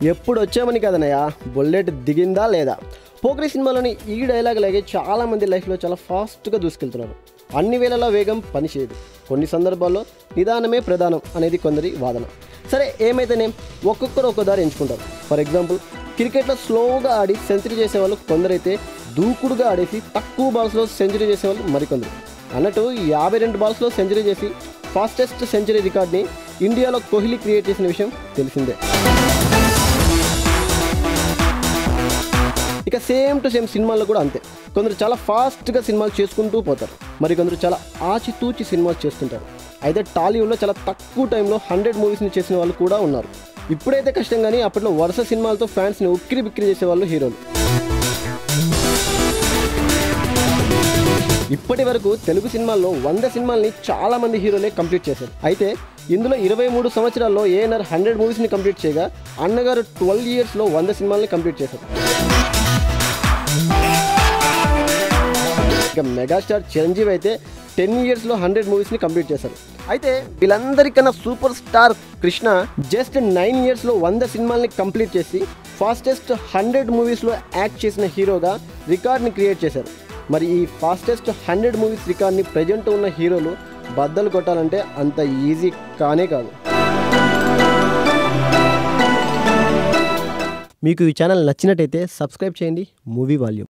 ఎప్పుడు వచ్చామని కదనయ్య బుల్లెట్ దిగిందా లేదా? పోకిరి సినిమాలోని ఈ డైలాగ్ లాగే చాలామంది లైఫ్లో చాలా ఫాస్ట్గా దూసుకెళ్తున్నారు. అన్ని వేళలా వేగం పనిచేయదు. కొన్ని సందర్భాల్లో నిదానమే ప్రధానం అనేది కొందరి వాదన. సరే ఏమైతేనే ఒక్కొక్కరు ఒక్కో దారి ఎంచుకుంటారు. ఫర్ ఎగ్జాంపుల్ క్రికెట్లో స్లోగా ఆడి సెంచరీ చేసేవాళ్ళు కొందరైతే, దూకుడుగా ఆడేసి తక్కువ బాల్స్లో సెంచరీ చేసేవాళ్ళు మరికొందరు. అన్నట్టు 52 బాల్స్లో సెంచరీ చేసి ఫాస్టెస్ట్ సెంచరీ రికార్డ్ని ఇండియాలో కోహ్లీ క్రియేట్ చేసిన విషయం తెలిసిందే. ఇక సేమ్ టు సేమ్ సినిమాల్లో కూడా అంతే. కొందరు చాలా ఫాస్ట్గా సినిమాలు చేసుకుంటూ పోతారు, మరికొందరు చాలా ఆచితూచి సినిమాలు చేస్తుంటారు. అయితే టాలీవుడ్లో చాలా తక్కువ టైంలో 100 మూవీస్ని చేసిన వాళ్ళు కూడా ఉన్నారు. ఇప్పుడైతే కష్టం, కానీ అప్పట్లో వరుస సినిమాలతో ఫ్యాన్స్ని ఉక్కిరి బిక్కిరి చేసేవాళ్ళు హీరోలు. ఇప్పటి వరకు తెలుగు సినిమాల్లో 100 సినిమాల్ని చాలామంది హీరోలే కంప్లీట్ చేశారు. అయితే ఇందులో 23 సంవత్సరాల్లో ఏఎన్ఆర్ 100 మూవీస్ని కంప్లీట్ చేయగా, అన్నగారు 12 ఇయర్స్లో 100 సినిమాల్ని కంప్లీట్ చేశారు. ఇక మెగాస్టార్ చిరంజీవి అయితే 10 ఇయర్స్లో 100 మూవీస్ని కంప్లీట్ చేశారు. అయితే వీళ్ళందరికన్నా సూపర్ స్టార్ కృష్ణ జస్ట్ 9 ఇయర్స్లో 100 సినిమాల్ని కంప్లీట్ చేసి ఫాస్టెస్ట్ 100 మూవీస్లో యాక్ట్ చేసిన హీరోగా రికార్డ్ని క్రియేట్ చేశారు. మరి ఈ ఫాస్టెస్ట్ 100 మూవీస్ రికార్డ్ని ప్రజెంట్ ఉన్న హీరోలు బద్దలు కొట్టాలంటే అంత ఈజీ కానే కాదు. మీకు ఈ ఛానల్ నచ్చినట్టయితే సబ్స్క్రైబ్ చేయండి మూవీ వాల్యూమ్.